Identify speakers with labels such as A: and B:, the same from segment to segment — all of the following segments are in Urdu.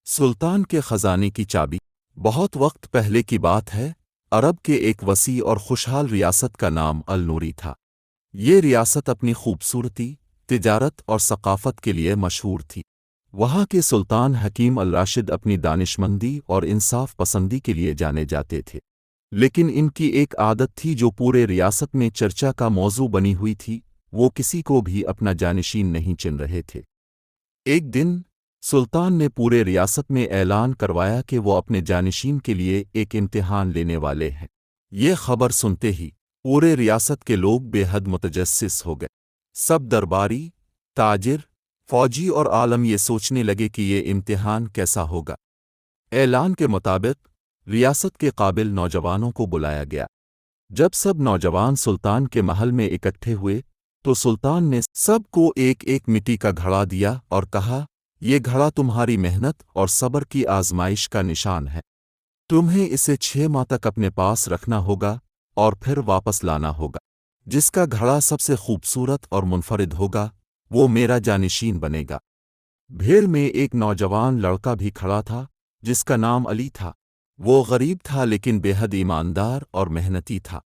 A: سلطان کے خزانے کی چابی۔ بہت وقت پہلے کی بات ہے، عرب کے ایک وسیع اور خوشحال ریاست کا نام النوری تھا۔ یہ ریاست اپنی خوبصورتی، تجارت اور ثقافت کے لیے مشہور تھی۔ وہاں کے سلطان حکیم الراشد اپنی دانشمندی اور انصاف پسندی کے لیے جانے جاتے تھے، لیکن ان کی ایک عادت تھی جو پورے ریاست میں چرچا کا موضوع بنی ہوئی تھی۔ وہ کسی کو بھی اپنا جانشین نہیں چن رہے تھے۔ ایک دن سلطان نے پورے ریاست میں اعلان کروایا کہ وہ اپنے جانشین کے لیے ایک امتحان لینے والے ہیں۔ یہ خبر سنتے ہی پورے ریاست کے لوگ بے حد متجسس ہو گئے۔ سب درباری، تاجر، فوجی اور عالم یہ سوچنے لگے کہ یہ امتحان کیسا ہوگا۔ اعلان کے مطابق ریاست کے قابل نوجوانوں کو بلایا گیا۔ جب سب نوجوان سلطان کے محل میں اکٹھے ہوئے تو سلطان نے سب کو ایک ایک مٹی کا گھڑا دیا اور کہا، یہ گھڑا تمہاری محنت اور صبر کی آزمائش کا نشان ہے۔ تمہیں اسے 6 ماہ تک اپنے پاس رکھنا ہوگا اور پھر واپس لانا ہوگا۔ جس کا گھڑا سب سے خوبصورت اور منفرد ہوگا وہ میرا جانشین بنے گا۔ بھیڑ میں ایک نوجوان لڑکا بھی کھڑا تھا جس کا نام علی تھا۔ وہ غریب تھا لیکن بے حد ایماندار اور محنتی تھا۔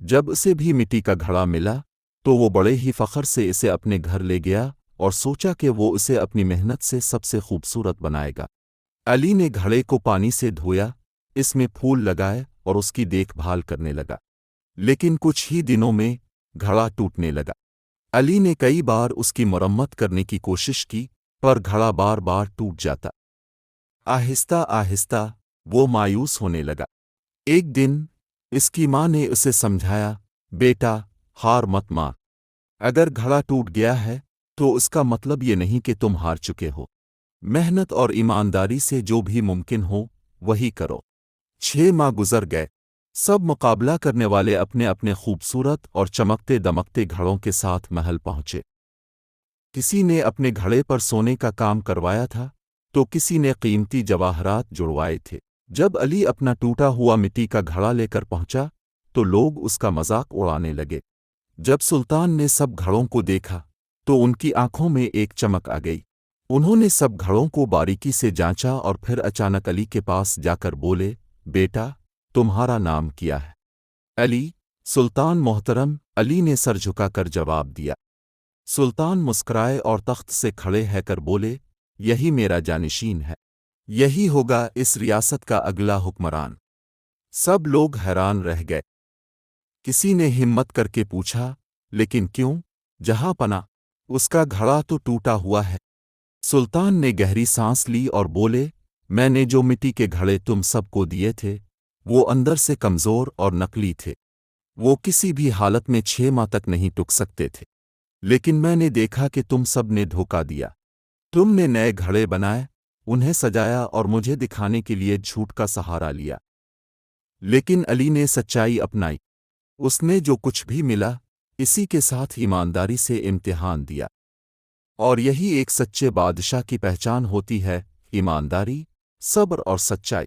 A: جب اسے بھی مٹی کا گھڑا ملا تو وہ بڑے ہی فخر سے اسے اپنے گھر لے گیا اور سوچا کہ وہ اسے اپنی محنت سے سب سے خوبصورت بنائے گا۔ علی نے گھڑے کو پانی سے دھویا، اس میں پھول لگائے اور اس کی دیکھ بھال کرنے لگا، لیکن کچھ ہی دنوں میں گھڑا ٹوٹنے لگا۔ علی نے کئی بار اس کی مرمت کرنے کی کوشش کی پر گھڑا بار بار ٹوٹ جاتا۔ آہستہ آہستہ وہ مایوس ہونے لگا۔ ایک دن اس کی ماں نے اسے سمجھایا، بیٹا ہار مت مان، اگر گھڑا ٹوٹ گیا ہے تو اس کا مطلب یہ نہیں کہ تم ہار چکے ہو۔ محنت اور ایمانداری سے جو بھی ممکن ہو وہی کرو۔ 6 ماہ گزر گئے۔ سب مقابلہ کرنے والے اپنے اپنے خوبصورت اور چمکتے دمکتے گھڑوں کے ساتھ محل پہنچے۔ کسی نے اپنے گھڑے پر سونے کا کام کروایا تھا تو کسی نے قیمتی جواہرات جڑوائے تھے۔ جب علی اپنا ٹوٹا ہوا مٹی کا گھڑا لے کر پہنچا تو لوگ اس کا مذاق اڑانے لگے۔ جب سلطان نے سب گھڑوں کو دیکھا تو ان کی آنکھوں میں ایک چمک آ گئی۔ انہوں نے سب گھڑوں کو باریکی سے جانچا اور پھر اچانک علی کے پاس جا کر بولے، بیٹا تمہارا نام کیا ہے؟ علی، سلطان محترم، علی نے سر جھکا کر جواب دیا۔ سلطان مسکرائے اور تخت سے کھڑے ہے کر بولے، یہی میرا جانشین ہے، یہی ہوگا اس ریاست کا اگلا حکمران۔ سب لوگ حیران رہ گئے۔ کسی نے ہمت کر کے پوچھا، لیکن کیوں جہاں پناہ، اس کا گھڑا تو ٹوٹا ہوا ہے۔ سلطان نے گہری سانس لی اور بولے، میں نے جو مٹی کے گھڑے تم سب کو دیے تھے وہ اندر سے کمزور اور نقلی تھے۔ وہ کسی بھی حالت میں 6 ماہ تک نہیں ٹک سکتے تھے، لیکن میں نے دیکھا کہ تم سب نے دھوکہ دیا۔ تم نے نئے گھڑے بنائے، انہیں سجایا اور مجھے دکھانے کے لیے جھوٹ کا سہارا لیا۔ لیکن علی نے سچائی اپنائی۔ اس نے جو کچھ بھی ملا اسی کے ساتھ ایمانداری سے امتحان دیا، اور یہی ایک سچے بادشاہ کی پہچان ہوتی ہے، ایمانداری، صبر اور سچائی۔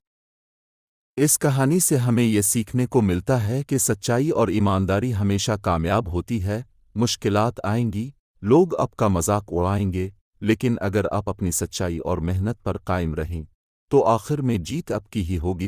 A: اس کہانی سے ہمیں یہ سیکھنے کو ملتا ہے کہ سچائی اور ایمانداری ہمیشہ کامیاب ہوتی ہے۔ مشکلات آئیں گی، لوگ آپ کا مذاق اڑائیں گے، لیکن اگر آپ اپنی سچائی اور محنت پر قائم رہیں تو آخر میں جیت آپ کی ہی ہوگی۔